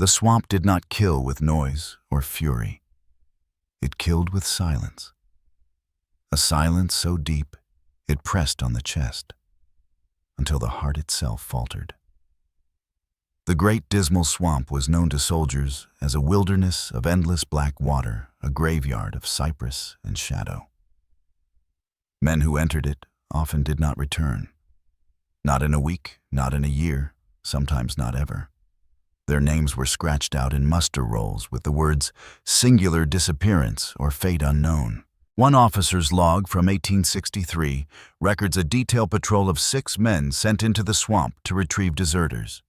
The swamp did not kill with noise or fury. It killed with silence. A silence so deep it pressed on the chest, until the heart itself faltered. The Great Dismal Swamp was known to soldiers as a wilderness of endless black water, a graveyard of cypress and shadow. Men who entered it often did not return. Not in a week, not in a year, sometimes not ever. Their names were scratched out in muster rolls with the words "singular disappearance" or "fate unknown." One officer's log from 1863 records a detailed patrol of 6 men sent into the swamp to retrieve deserters.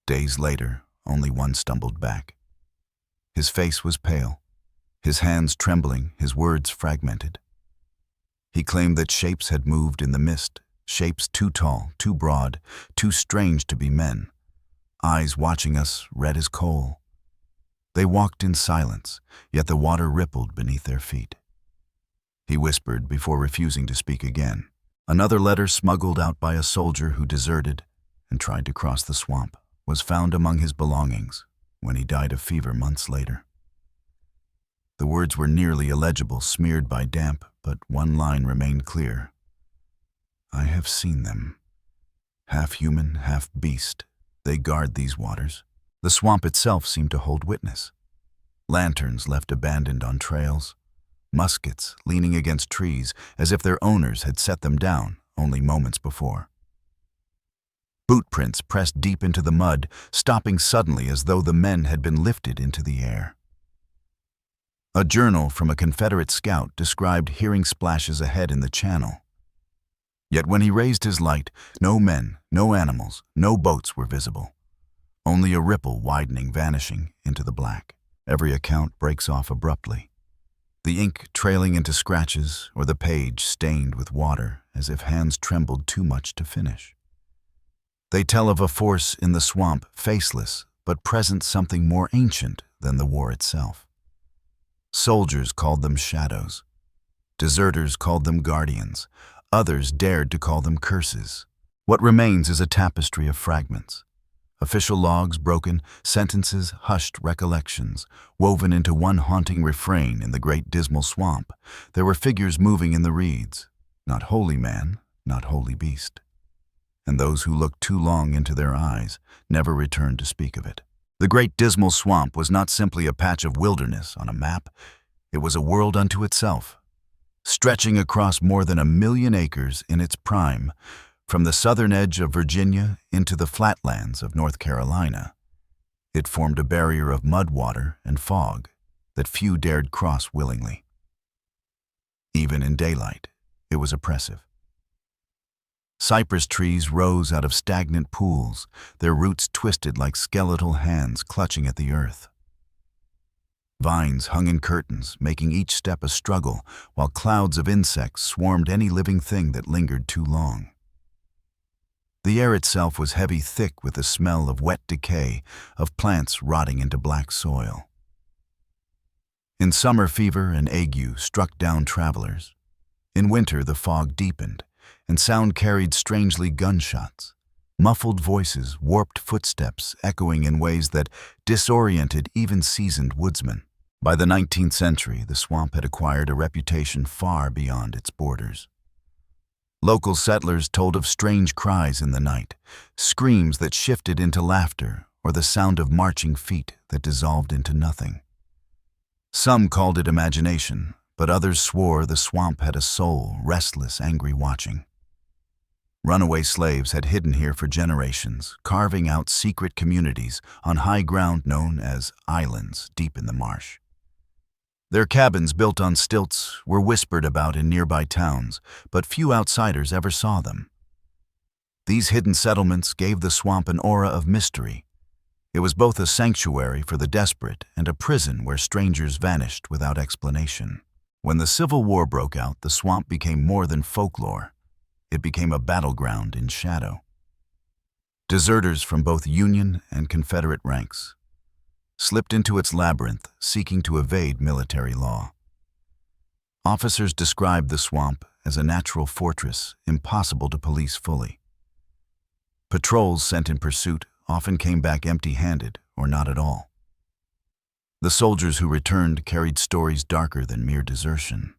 Days later, only one stumbled back. His face was pale, his hands trembling, his words fragmented. He claimed that shapes had moved in the mist, shapes too tall, too broad, too strange to be men, eyes watching us red as coal. They walked in silence, yet the water rippled beneath their feet. He whispered before refusing to speak again. Another letter smuggled out by a soldier who deserted and tried to cross the swamp was found among his belongings when he died of fever months later. The words were nearly illegible, smeared by damp, but one line remained clear. "I have seen them. Half human, half beast. They guard these waters." The swamp itself seemed to hold witness. Lanterns left abandoned on trails, muskets leaning against trees as if their owners had set them down only moments before. Boot prints pressed deep into the mud, stopping suddenly as though the men had been lifted into the air. A journal from a Confederate scout described hearing splashes ahead in the channel. Yet when he raised his light, no men, no animals, no boats were visible. Only a ripple widening, vanishing into the black. Every account breaks off abruptly. The ink trailing into scratches or the page stained with water as if hands trembled too much to finish. They tell of a force in the swamp, faceless, but present something more ancient than the war itself. Soldiers called them shadows. Deserters called them guardians. Others dared to call them curses. What remains is a tapestry of fragments. Official logs broken, sentences hushed, recollections, woven into one haunting refrain in the Great Dismal Swamp. There were figures moving in the reeds, not holy man, not holy beast. And those who looked too long into their eyes never returned to speak of it. The Great Dismal Swamp was not simply a patch of wilderness on a map. It was a world unto itself, stretching across more than 1,000,000 acres in its prime, from the southern edge of Virginia into the flatlands of North Carolina. It formed a barrier of mud, water, and fog that few dared cross willingly. Even in daylight, it was oppressive. Cypress trees rose out of stagnant pools, their roots twisted like skeletal hands clutching at the earth. Vines hung in curtains, making each step a struggle, while clouds of insects swarmed any living thing that lingered too long. The air itself was heavy, thick with the smell of wet decay, of plants rotting into black soil. In summer, fever and ague struck down travelers. In winter, the fog deepened, and sound carried strangely gunshots, muffled voices, warped footsteps echoing in ways that disoriented even seasoned woodsmen. By the 19th century, the swamp had acquired a reputation far beyond its borders. Local settlers told of strange cries in the night, screams that shifted into laughter, or the sound of marching feet that dissolved into nothing. Some called it imagination, but others swore the swamp had a soul, restless, angry, watching. Runaway slaves had hidden here for generations, carving out secret communities on high ground known as islands deep in the marsh. Their cabins, built on stilts, were whispered about in nearby towns, but few outsiders ever saw them. These hidden settlements gave the swamp an aura of mystery. It was both a sanctuary for the desperate and a prison where strangers vanished without explanation. When the Civil War broke out, the swamp became more than folklore. It became a battleground in shadow. Deserters from both Union and Confederate ranks slipped into its labyrinth, seeking to evade military law. Officers described the swamp as a natural fortress, impossible to police fully. Patrols sent in pursuit often came back empty-handed or not at all. The soldiers who returned carried stories darker than mere desertion.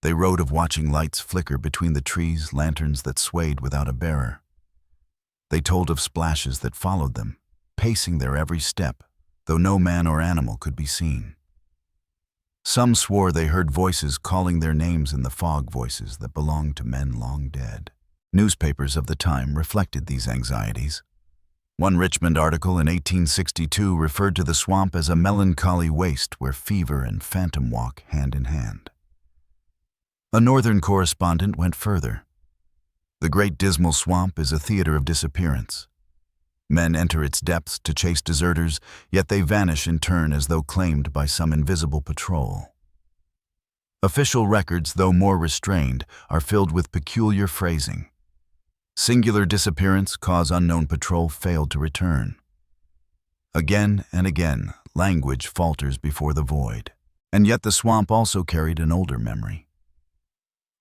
They wrote of watching lights flicker between the trees, lanterns that swayed without a bearer. They told of splashes that followed them, pacing their every step, though no man or animal could be seen. Some swore they heard voices calling their names in the fog, voices that belonged to men long dead. Newspapers of the time reflected these anxieties. One Richmond article in 1862 referred to the swamp as a melancholy waste where fever and phantom walk hand in hand. A northern correspondent went further. The Great Dismal Swamp is a theater of disappearance. Men enter its depths to chase deserters, yet they vanish in turn as though claimed by some invisible patrol. Official records, though more restrained, are filled with peculiar phrasing. Singular disappearance, cause unknown, patrol failed to return. Again and again, language falters before the void. And yet the swamp also carried an older memory.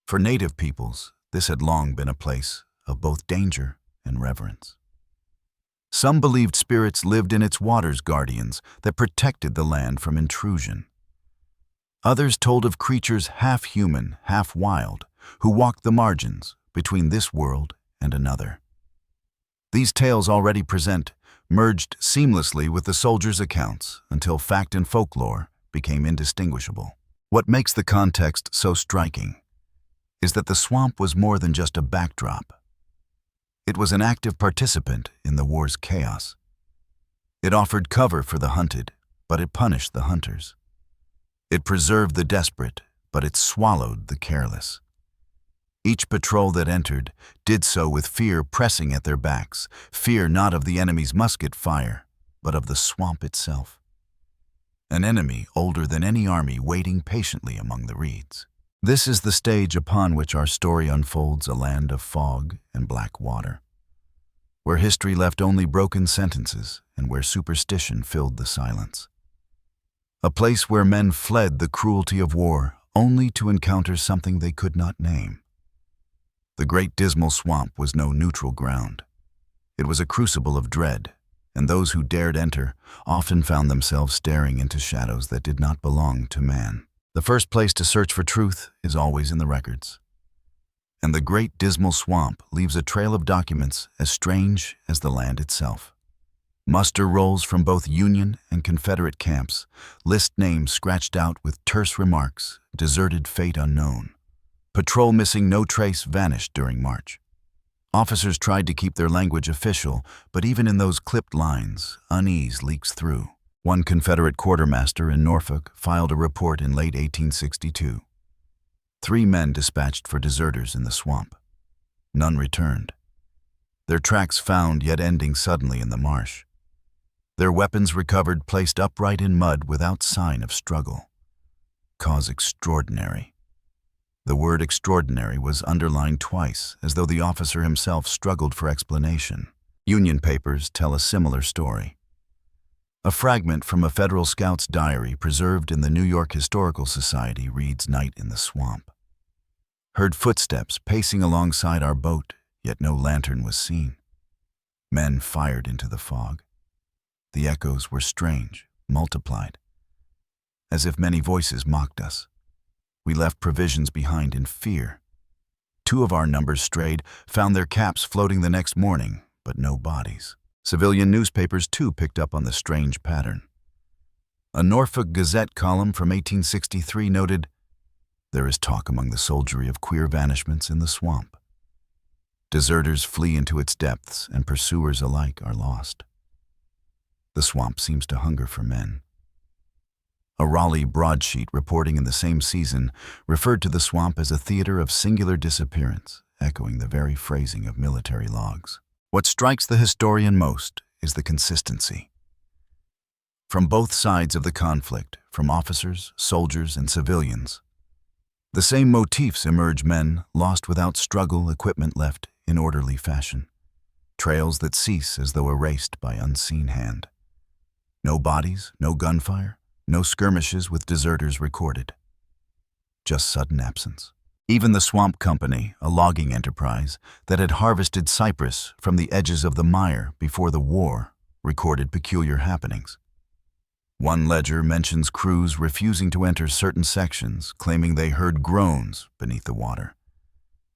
For native peoples, this had long been a place of both danger and reverence. Some believed spirits lived in its waters, guardians that protected the land from intrusion. Others told of creatures half human, half wild, who walked the margins between this world and another. These tales already present merged seamlessly with the soldiers' accounts until fact and folklore became indistinguishable. What makes the context so striking is that the swamp was more than just a backdrop. It was an active participant in the war's chaos. It offered cover for the hunted, but it punished the hunters. It preserved the desperate, but it swallowed the careless. Each patrol that entered did so with fear pressing at their backs, fear not of the enemy's musket fire, but of the swamp itself. An enemy older than any army waiting patiently among the reeds. This is the stage upon which our story unfolds, a land of fog and black water, where history left only broken sentences and where superstition filled the silence. A place where men fled the cruelty of war only to encounter something they could not name. The Great Dismal Swamp was no neutral ground. It was a crucible of dread, and those who dared enter often found themselves staring into shadows that did not belong to man. The first place to search for truth is always in the records. And the Great Dismal Swamp leaves a trail of documents as strange as the land itself. Muster rolls from both Union and Confederate camps list names scratched out with terse remarks, deserted, fate unknown. Patrol missing, no trace, vanished during March. Officers tried to keep their language official, but even in those clipped lines, unease leaks through. One Confederate quartermaster in Norfolk filed a report in late 1862. 3 men dispatched for deserters in the swamp. None returned. Their tracks found, yet ending suddenly in the marsh. Their weapons recovered, placed upright in mud without sign of struggle. Cause extraordinary. The word extraordinary was underlined twice, as though the officer himself struggled for explanation. Union papers tell a similar story. A fragment from a Federal scout's diary preserved in the New York Historical Society reads, "Night in the swamp. Heard footsteps pacing alongside our boat, yet no lantern was seen. Men fired into the fog. The echoes were strange, multiplied, as if many voices mocked us. We left provisions behind in fear. 2 of our numbers strayed, found their caps floating the next morning, but no bodies." Civilian newspapers, too, picked up on the strange pattern. A Norfolk Gazette column from 1863 noted, "There is talk among the soldiery of queer vanishments in the swamp. Deserters flee into its depths, and pursuers alike are lost. The swamp seems to hunger for men." A Raleigh broadsheet reporting in the same season referred to the swamp as a theater of singular disappearance, echoing the very phrasing of military logs. What strikes the historian most is the consistency. From both sides of the conflict, from officers, soldiers, and civilians, the same motifs emerge: men lost without struggle, equipment left in orderly fashion, trails that cease as though erased by unseen hand. No bodies, no gunfire, no skirmishes with deserters recorded. Just sudden absence. Even the Swamp Company, a logging enterprise that had harvested cypress from the edges of the mire before the war, recorded peculiar happenings. One ledger mentions crews refusing to enter certain sections, claiming they heard groans beneath the water,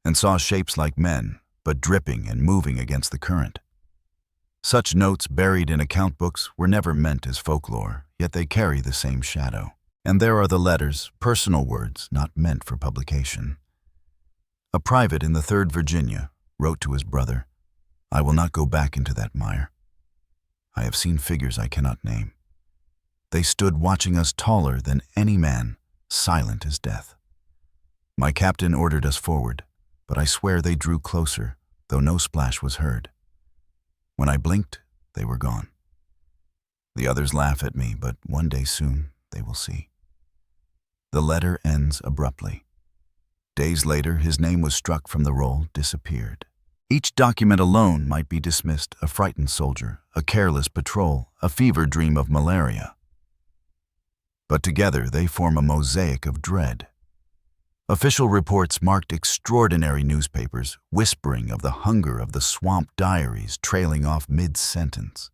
and saw shapes like men, but dripping and moving against the current. Such notes buried in account books were never meant as folklore, yet they carry the same shadow. And there are the letters, personal words not meant for publication. A private in the 3rd Virginia wrote to his brother, "I will not go back into that mire. I have seen figures I cannot name. They stood watching us taller than any man, silent as death. My captain ordered us forward, but I swear they drew closer, though no splash was heard. When I blinked, they were gone. The others laugh at me, but one day soon they will see." The letter ends abruptly. Days later, his name was struck from the roll, disappeared. Each document alone might be dismissed: a frightened soldier, a careless patrol, a fever dream of malaria. But together they form a mosaic of dread. Official reports marked extraordinary newspapers, whispering of the hunger of the swamp diaries trailing off mid-sentence.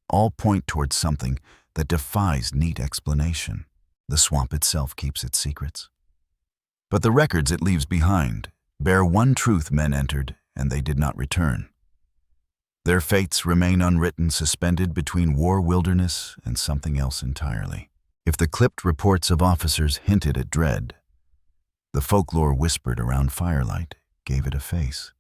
All point towards something that defies neat explanation. The swamp itself keeps its secrets. But the records it leaves behind bear one truth: men entered, and they did not return. Their fates remain unwritten, suspended between war wilderness and something else entirely. If the clipped reports of officers hinted at dread, the folklore whispered around firelight gave it a face.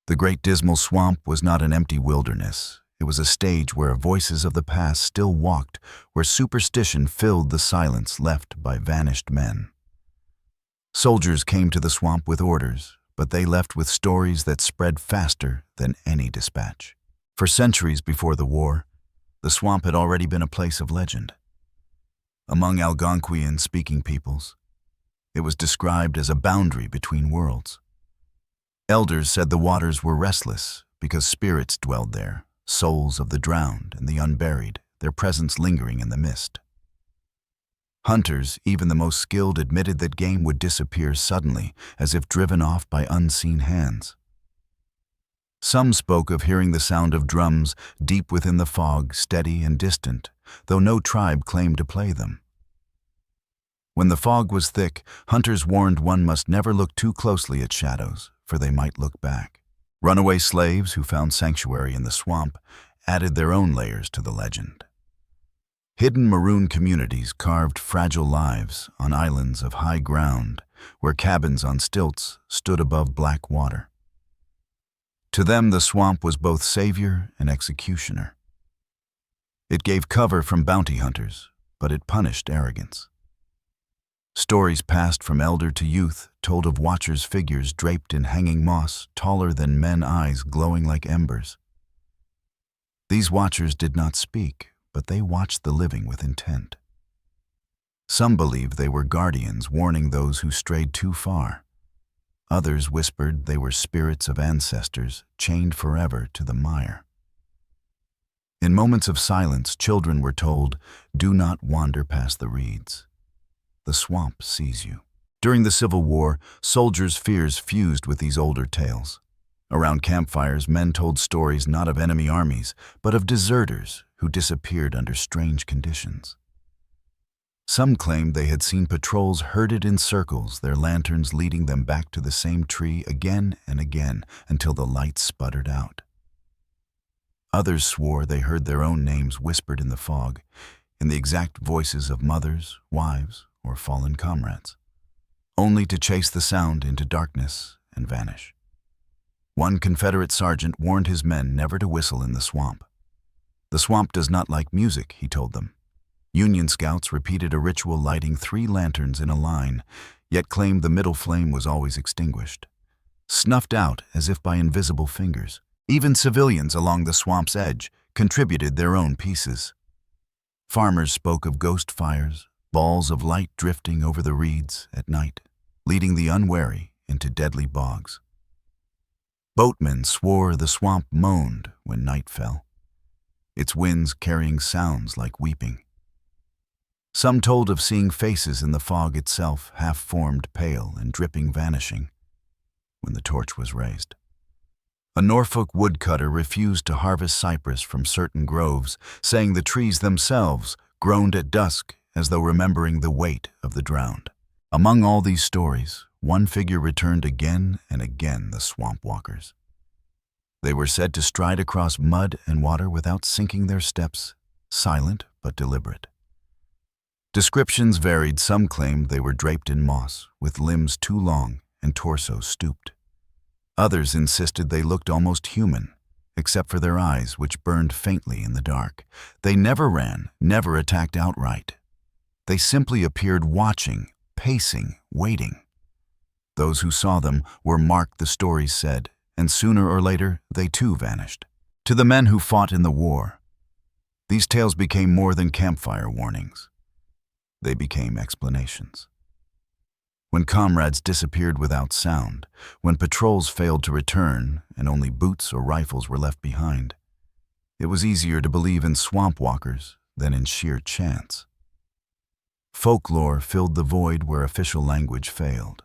The Great Dismal Swamp was not an empty wilderness. It was a stage where voices of the past still walked, where superstition filled the silence left by vanished men. Soldiers came to the swamp with orders, but they left with stories that spread faster than any dispatch. For centuries before the war, the swamp had already been a place of legend. Among Algonquian-speaking peoples, it was described as a boundary between worlds. Elders said the waters were restless because spirits dwelled there, souls of the drowned and the unburied, their presence lingering in the mist. Hunters, even the most skilled, admitted that game would disappear suddenly, as if driven off by unseen hands. Some spoke of hearing the sound of drums deep within the fog, steady and distant, though no tribe claimed to play them. When the fog was thick, hunters warned one must never look too closely at shadows, for they might look back. Runaway slaves who found sanctuary in the swamp added their own layers to the legend. Hidden maroon communities carved fragile lives on islands of high ground, where cabins on stilts stood above black water. To them, the swamp was both savior and executioner. It gave cover from bounty hunters, but it punished arrogance. Stories passed from elder to youth told of watchers' figures draped in hanging moss, taller than men's eyes glowing like embers. These watchers did not speak, but they watched the living with intent. Some believed they were guardians warning those who strayed too far. Others whispered they were spirits of ancestors chained forever to the mire. In moments of silence, children were told, "Do not wander past the reeds. The swamp sees you." During the Civil War, soldiers' fears fused with these older tales. Around campfires, men told stories not of enemy armies, but of deserters who disappeared under strange conditions. Some claimed they had seen patrols herded in circles, their lanterns leading them back to the same tree again and again until the light sputtered out. Others swore they heard their own names whispered in the fog, in the exact voices of mothers, wives, or fallen comrades, only to chase the sound into darkness and vanish. One Confederate sergeant warned his men never to whistle in the swamp. "The swamp does not like music," he told them. Union scouts repeated a ritual lighting 3 lanterns in a line, yet claimed the middle flame was always extinguished, snuffed out as if by invisible fingers. Even civilians along the swamp's edge contributed their own pieces. Farmers spoke of ghost fires, balls of light drifting over the reeds at night, leading the unwary into deadly bogs. Boatmen swore the swamp moaned when night fell, its winds carrying sounds like weeping. Some told of seeing faces in the fog itself, half-formed, pale, and dripping, vanishing when the torch was raised. A Norfolk woodcutter refused to harvest cypress from certain groves, saying the trees themselves groaned at dusk as though remembering the weight of the drowned. Among all these stories, one figure returned again and again: the Swamp Walkers. They were said to stride across mud and water without sinking their steps, silent but deliberate. Descriptions varied. Some claimed they were draped in moss, with limbs too long and torsos stooped. Others insisted they looked almost human, except for their eyes, which burned faintly in the dark. They never ran, never attacked outright. They simply appeared, watching, pacing, waiting. Those who saw them were marked, the stories said, and sooner or later they too vanished. To the men who fought in the war, these tales became more than campfire warnings. They became explanations. When comrades disappeared without sound, when patrols failed to return and only boots or rifles were left behind, it was easier to believe in swamp walkers than in sheer chance. Folklore filled the void where official language failed.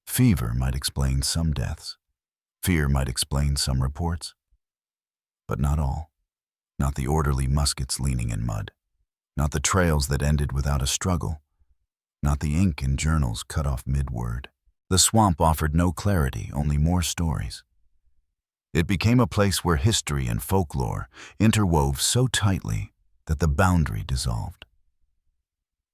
Fever might explain some deaths. Fear might explain some reports. But not all. Not the orderly muskets leaning in mud. Not the trails that ended without a struggle. Not the ink in journals cut off mid-word. The swamp offered no clarity, only more stories. It became a place where history and folklore interwove so tightly that the boundary dissolved.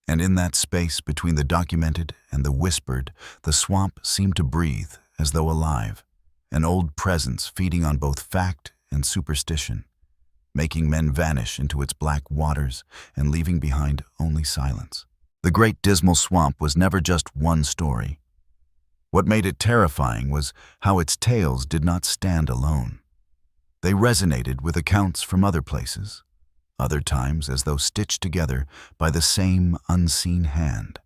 And in that space between the documented and the whispered, the swamp seemed to breathe as though alive, an old presence feeding on both fact and superstition, making men vanish into its black waters and leaving behind only silence. The Great Dismal Swamp was never just one story. What made it terrifying was how its tales did not stand alone. They resonated with accounts from other places, other times as though stitched together by the same unseen hand.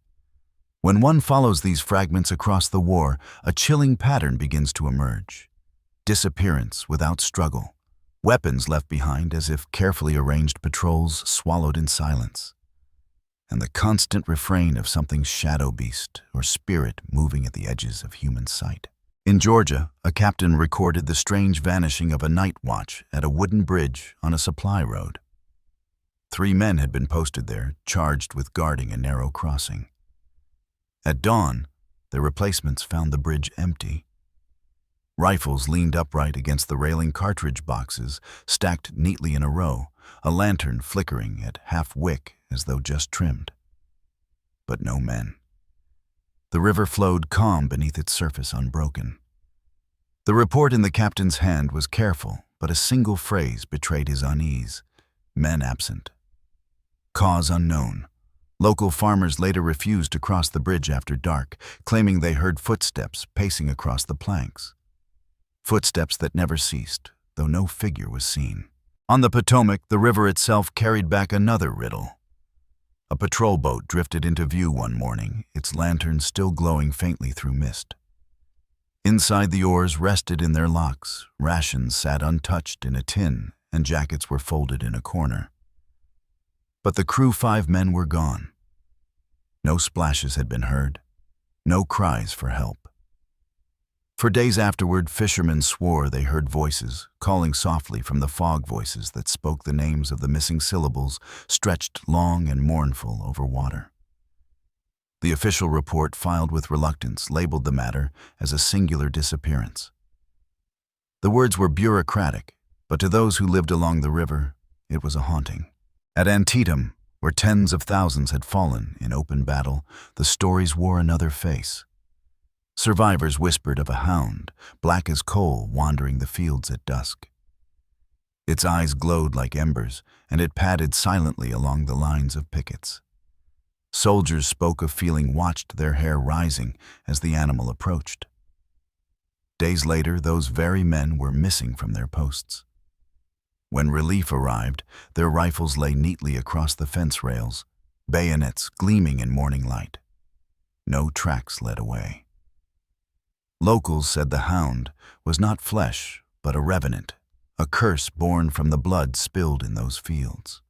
When one follows these fragments across the war, a chilling pattern begins to emerge. Disappearance without struggle, weapons left behind as if carefully arranged patrols swallowed in silence, and the constant refrain of something shadow beast or spirit moving at the edges of human sight. In Georgia, a captain recorded the strange vanishing of a night watch at a wooden bridge on a supply road. 3 men had been posted there, charged with guarding a narrow crossing. At dawn, their replacements found the bridge empty. Rifles leaned upright against the railing, cartridge boxes stacked neatly in a row, a lantern flickering at half-wick as though just trimmed. But no men. The river flowed calm beneath its surface, unbroken. The report in the captain's hand was careful, but a single phrase betrayed his unease: men absent. Cause unknown. Local farmers later refused to cross the bridge after dark, claiming they heard footsteps pacing across the planks. Footsteps that never ceased, though no figure was seen. On the Potomac, the river itself carried back another riddle. A patrol boat drifted into view one morning, its lantern still glowing faintly through mist. Inside, the oars rested in their locks, rations sat untouched in a tin, and jackets were folded in a corner. But the crew, 5 men, were gone. No splashes had been heard, no cries for help. For days afterward, fishermen swore they heard voices, calling softly from the fog, voices that spoke the names of the missing syllables, stretched long and mournful over water. The official report, filed with reluctance, labeled the matter as a singular disappearance. The words were bureaucratic, but to those who lived along the river, it was a haunting. At Antietam, where tens of thousands had fallen in open battle, the stories wore another face. Survivors whispered of a hound, black as coal, wandering the fields at dusk. Its eyes glowed like embers, and it padded silently along the lines of pickets. Soldiers spoke of feeling watched, their hair rising as the animal approached. Days later, those very men were missing from their posts. When relief arrived, their rifles lay neatly across the fence rails, bayonets gleaming in morning light. No tracks led away. Locals said the hound was not flesh, but a revenant, a curse born from the blood spilled in those fields.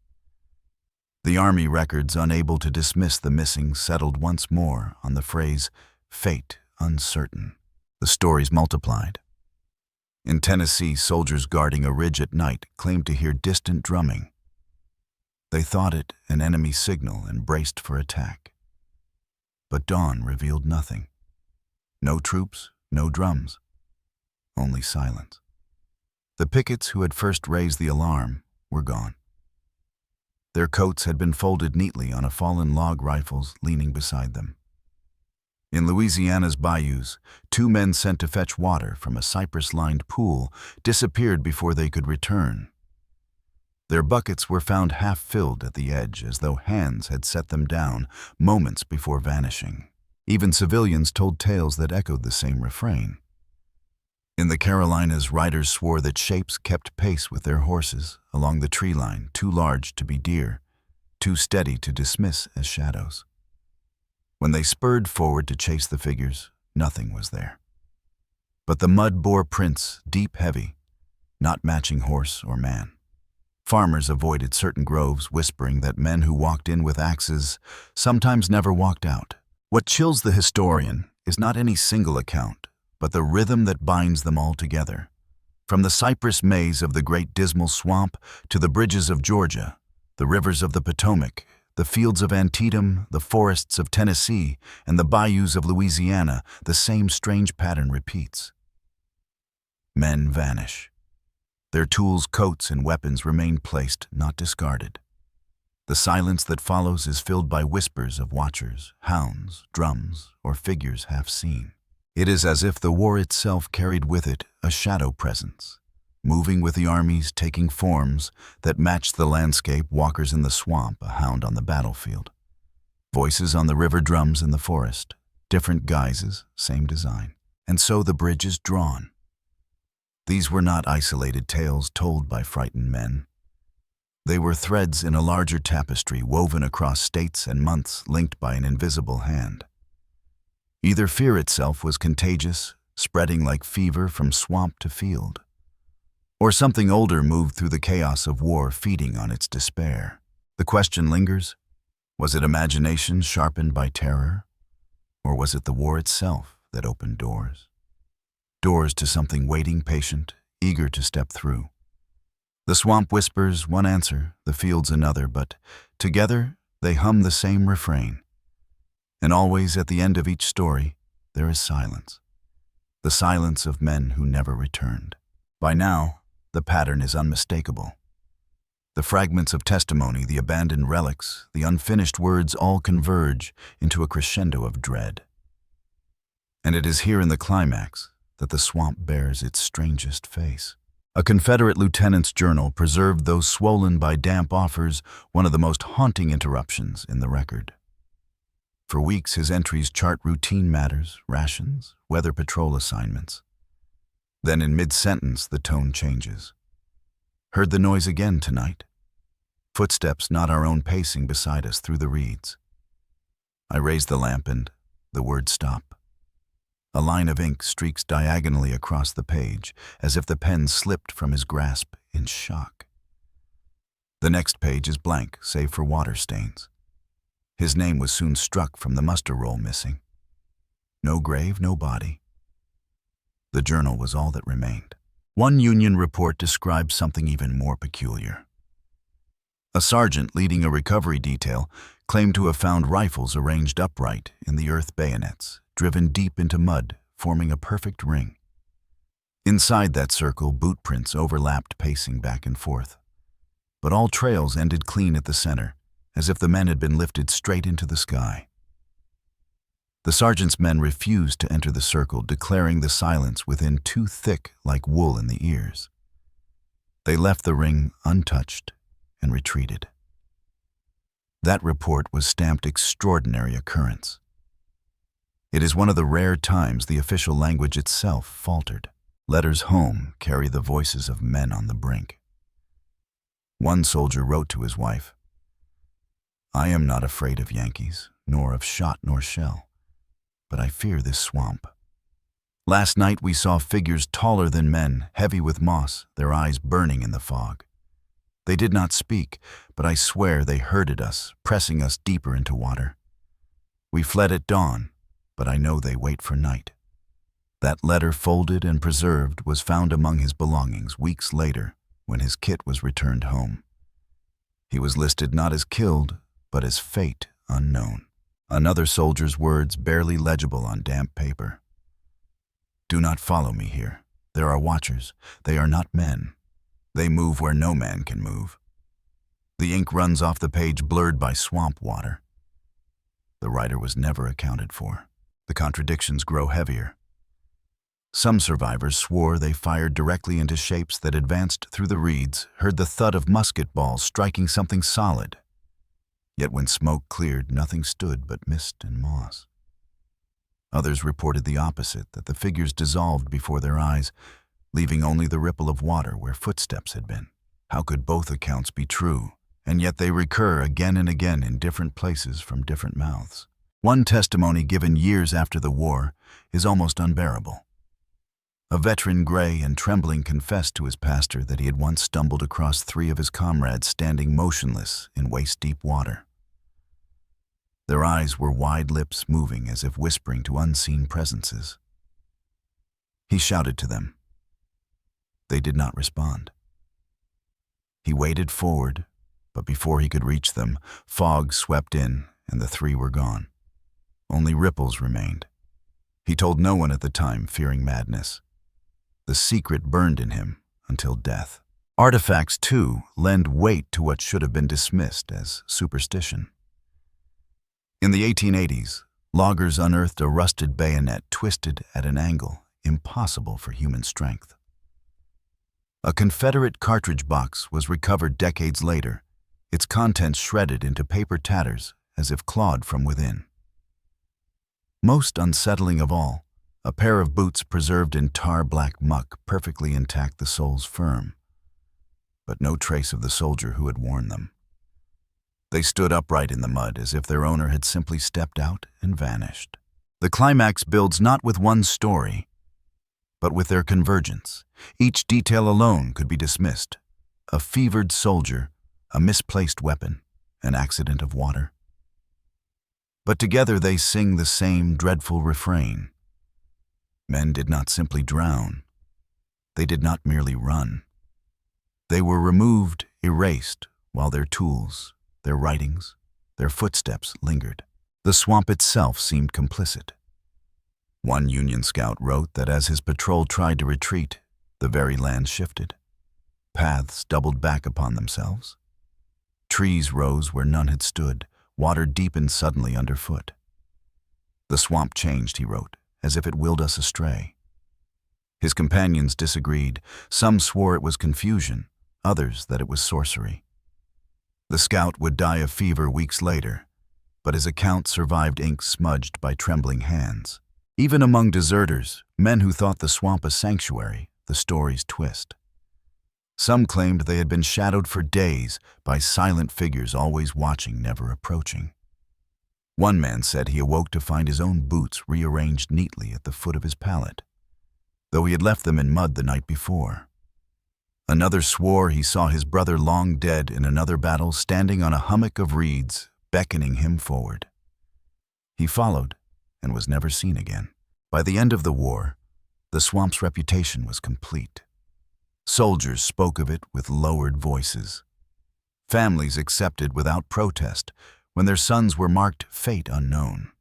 The Army records, unable to dismiss the missing, settled once more on the phrase, fate uncertain. The stories multiplied. In Tennessee, soldiers guarding a ridge at night claimed to hear distant drumming. They thought it an enemy signal and braced for attack. But dawn revealed nothing. No troops, no drums, only silence. The pickets who had first raised the alarm were gone. Their coats had been folded neatly on a fallen log rifles leaning beside them. In Louisiana's bayous, 2 men sent to fetch water from a cypress-lined pool disappeared before they could return. Their buckets were found half-filled at the edge, as though hands had set them down moments before vanishing. Even civilians told tales that echoed the same refrain. In the Carolinas, riders swore that shapes kept pace with their horses along the tree line, too large to be deer, too steady to dismiss as shadows. When they spurred forward to chase the figures, nothing was there. But the mud bore prints, deep, heavy, not matching horse or man. Farmers avoided certain groves, whispering that men who walked in with axes sometimes never walked out. What chills the historian is not any single account, but the rhythm that binds them all together. From the cypress maze of the Great Dismal Swamp to the bridges of Georgia, the rivers of the Potomac, the fields of Antietam, the forests of Tennessee, and the bayous of Louisiana, the same strange pattern repeats. Men vanish. Their tools, coats, and weapons remain placed, not discarded. The silence that follows is filled by whispers of watchers, hounds, drums, or figures half seen. It is as if the war itself carried with it a shadow presence, moving with the armies, taking forms that matched the landscape, walkers in the swamp, a hound on the battlefield. Voices on the river, drums in the forest, different guises, same design. And so the bridge is drawn. These were not isolated tales told by frightened men. They were threads in a larger tapestry woven across states and months, linked by an invisible hand. Either fear itself was contagious, spreading like fever from swamp to field, or something older moved through the chaos of war, feeding on its despair. The question lingers: was it imagination sharpened by terror, or was it the war itself that opened doors? Doors to something waiting, patient, eager to step through. The swamp whispers one answer, the fields another, but together they hum the same refrain. And always at the end of each story, there is silence. The silence of men who never returned. By now, the pattern is unmistakable. The fragments of testimony, the abandoned relics, the unfinished words all converge into a crescendo of dread. And it is here in the climax that the swamp bears its strangest face. A Confederate lieutenant's journal preserved, though swollen by damp, offers one of the most haunting interruptions in the record. For weeks, his entries chart routine matters, rations, weather patrol assignments. Then in mid-sentence, the tone changes. Heard the noise again tonight. Footsteps, not our own, pacing beside us through the reeds. I raise the lamp and the words stop. A line of ink streaks diagonally across the page, as if the pen slipped from his grasp in shock. The next page is blank, save for water stains. His name was soon struck from the muster roll, missing. No grave, no body. The journal was all that remained. One Union report describes something even more peculiar. A sergeant leading a recovery detail claimed to have found rifles arranged upright in the earth bayonets, driven deep into mud, forming a perfect ring. Inside that circle, boot prints overlapped, pacing back and forth. But all trails ended clean at the center, as if the men had been lifted straight into the sky. The sergeant's men refused to enter the circle, declaring the silence within too thick, like wool in the ears. They left the ring untouched and retreated. That report was stamped extraordinary occurrence. It is one of the rare times the official language itself faltered. Letters home carry the voices of men on the brink. One soldier wrote to his wife, "I am not afraid of Yankees, nor of shot nor shell, but I fear this swamp. Last night we saw figures taller than men, heavy with moss, their eyes burning in the fog. They did not speak, but I swear they herded us, pressing us deeper into water. We fled at dawn, but I know they wait for night. That letter, folded and preserved, was found among his belongings weeks later when his kit was returned home. He was listed not as killed, but as fate unknown. Another soldier's words barely legible on damp paper. Do not follow me here. There are watchers. They are not men. They move where no man can move. The ink runs off the page, blurred by swamp water. The writer was never accounted for. The contradictions grow heavier. Some survivors swore they fired directly into shapes that advanced through the reeds, heard the thud of musket balls striking something solid. Yet when smoke cleared, nothing stood but mist and moss. Others reported the opposite, that the figures dissolved before their eyes, leaving only the ripple of water where footsteps had been. How could both accounts be true? And yet they recur again and again in different places from different mouths. One testimony given years after the war is almost unbearable. A veteran, gray and trembling, confessed to his pastor that he had once stumbled across 3 of his comrades standing motionless in waist-deep water. Their eyes were wide, lips moving as if whispering to unseen presences. He shouted to them. They did not respond. He waded forward, but before he could reach them, fog swept in and the 3 were gone. Only ripples remained. He told no one at the time, fearing madness. The secret burned in him until death. Artifacts, too, lend weight to what should have been dismissed as superstition. In the 1880s, loggers unearthed a rusted bayonet twisted at an angle impossible for human strength. A Confederate cartridge box was recovered decades later, its contents shredded into paper tatters as if clawed from within. Most unsettling of all, a pair of boots preserved in tar-black muck, perfectly intact, the soles firm, but no trace of the soldier who had worn them. They stood upright in the mud as if their owner had simply stepped out and vanished. The climax builds not with one story, but with their convergence. Each detail alone could be dismissed. A fevered soldier, a misplaced weapon, an accident of water. But together they sing the same dreadful refrain. Men did not simply drown. They did not merely run. They were removed, erased, while their tools, their writings, their footsteps lingered. The swamp itself seemed complicit. One Union scout wrote that as his patrol tried to retreat, the very land shifted. Paths doubled back upon themselves. Trees rose where none had stood. Water deepened suddenly underfoot. The swamp changed, he wrote, as if it willed us astray. His companions disagreed. Some swore it was confusion, others that it was sorcery. The scout would die of fever weeks later, but his account survived ink smudged by trembling hands. Even among deserters, men who thought the swamp a sanctuary, the stories twist. Some claimed they had been shadowed for days by silent figures always watching, never approaching. One man said he awoke to find his own boots rearranged neatly at the foot of his pallet, though he had left them in mud the night before. Another swore he saw his brother long dead in another battle standing on a hummock of reeds, beckoning him forward. He followed and was never seen again. By the end of the war, the swamp's reputation was complete. Soldiers spoke of it with lowered voices. Families accepted without protest when their sons were marked fate unknown.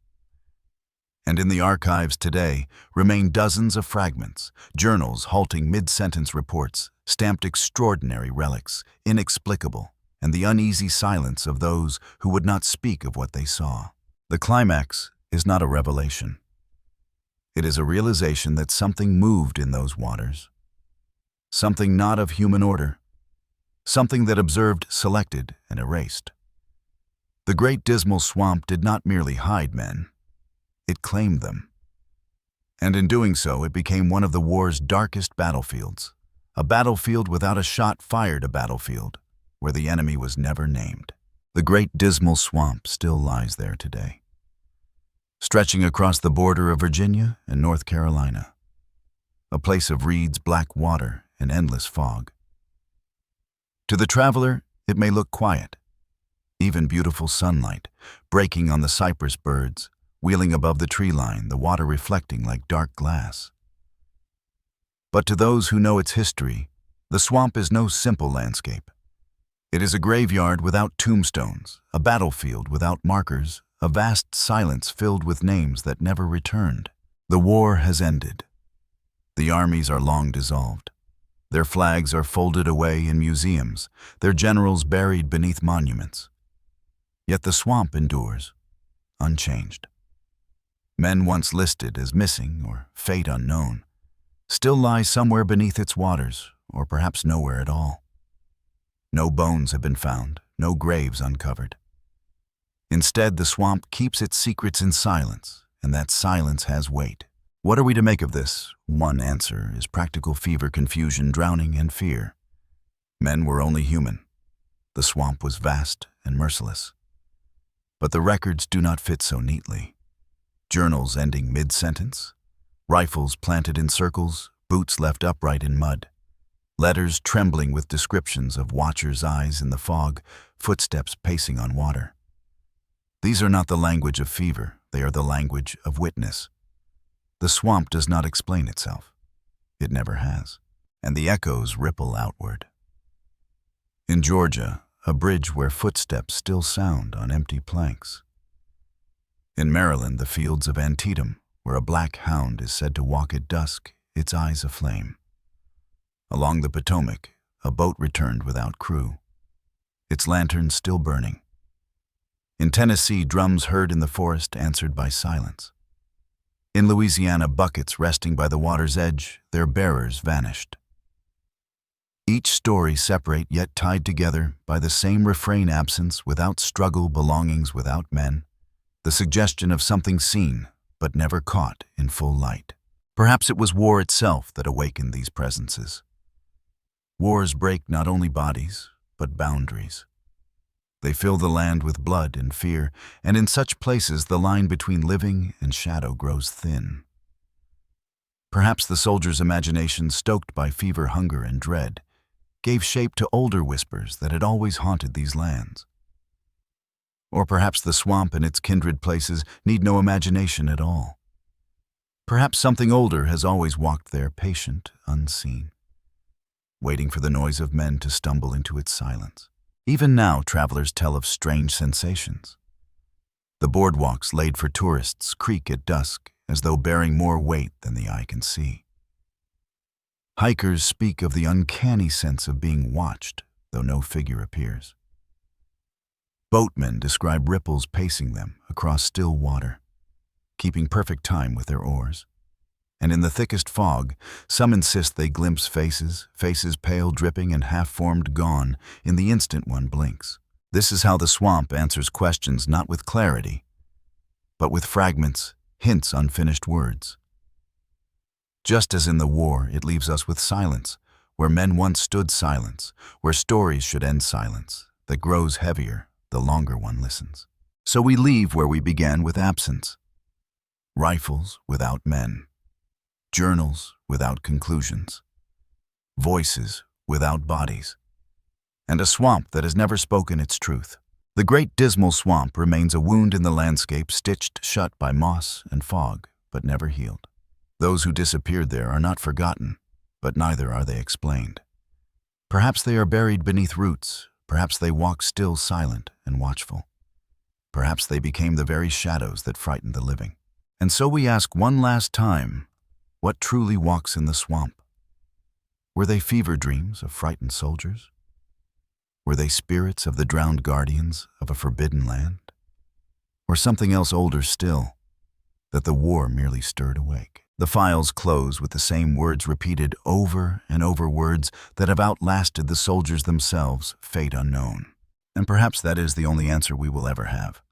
And in the archives today remain dozens of fragments, journals halting mid-sentence reports, stamped extraordinary relics, inexplicable, and the uneasy silence of those who would not speak of what they saw. The climax is not a revelation. It is a realization that something moved in those waters, something not of human order, something that observed, selected, and erased. The Great Dismal Swamp did not merely hide men, it claimed them. And in doing so, it became one of the war's darkest battlefields, a battlefield without a shot fired, a battlefield where the enemy was never named. The Great Dismal Swamp still lies there today, stretching across the border of Virginia and North Carolina, a place of reeds, black water, and endless fog. To the traveler, it may look quiet. Even beautiful sunlight, breaking on the cypress birds, wheeling above the tree line, the water reflecting like dark glass. But to those who know its history, the swamp is no simple landscape. It is a graveyard without tombstones, a battlefield without markers, a vast silence filled with names that never returned. The war has ended. The armies are long dissolved. Their flags are folded away in museums, their generals buried beneath monuments. Yet the swamp endures, unchanged. Men once listed as missing or fate unknown still lie somewhere beneath its waters, or perhaps nowhere at all. No bones have been found, no graves uncovered. Instead, the swamp keeps its secrets in silence, and that silence has weight. What are we to make of this? One answer is practical fever, confusion, drowning, and fear. Men were only human. The swamp was vast and merciless. But the records do not fit so neatly. Journals ending mid-sentence, rifles planted in circles, boots left upright in mud, letters trembling with descriptions of watchers' eyes in the fog, footsteps pacing on water. These are not the language of fever, they are the language of witness. The swamp does not explain itself. It never has, and the echoes ripple outward. In Georgia, a bridge where footsteps still sound on empty planks. In Maryland, the fields of Antietam, where a black hound is said to walk at dusk, its eyes aflame. Along the Potomac, a boat returned without crew, its lantern still burning. In Tennessee, drums heard in the forest answered by silence. In Louisiana, buckets resting by the water's edge, their bearers vanished. Each story separate yet tied together by the same refrain: absence without struggle, belongings without men, the suggestion of something seen but never caught in full light. Perhaps it was war itself that awakened these presences. Wars break not only bodies, but boundaries. They fill the land with blood and fear, and in such places the line between living and shadow grows thin. Perhaps the soldier's imagination, stoked by fever, hunger, and dread, gave shape to older whispers that had always haunted these lands. Or perhaps the swamp and its kindred places need no imagination at all. Perhaps something older has always walked there, patient, unseen, waiting for the noise of men to stumble into its silence. Even now, travelers tell of strange sensations. The boardwalks laid for tourists creak at dusk, as though bearing more weight than the eye can see. Hikers speak of the uncanny sense of being watched, though no figure appears. Boatmen describe ripples pacing them across still water, keeping perfect time with their oars. And in the thickest fog, some insist they glimpse faces pale, dripping, and half-formed, gone in the instant one blinks. This is how the swamp answers questions, not with clarity, but with fragments, hints, unfinished words. Just as in the war, it leaves us with silence, where men once stood silence, where stories should end silence, that grows heavier the longer one listens. So we leave where we began, with absence. Rifles without men. Journals without conclusions. Voices without bodies. And a swamp that has never spoken its truth. The Great Dismal Swamp remains a wound in the landscape, stitched shut by moss and fog, but never healed. Those who disappeared there are not forgotten, but neither are they explained. Perhaps they are buried beneath roots. Perhaps they walk still, silent and watchful. Perhaps they became the very shadows that frightened the living. And so we ask one last time, what truly walks in the swamp? Were they fever dreams of frightened soldiers? Were they spirits of the drowned guardians of a forbidden land? Or something else older still, that the war merely stirred awake? The files close with the same words repeated over and over, words that have outlasted the soldiers themselves, fate unknown. And perhaps that is the only answer we will ever have.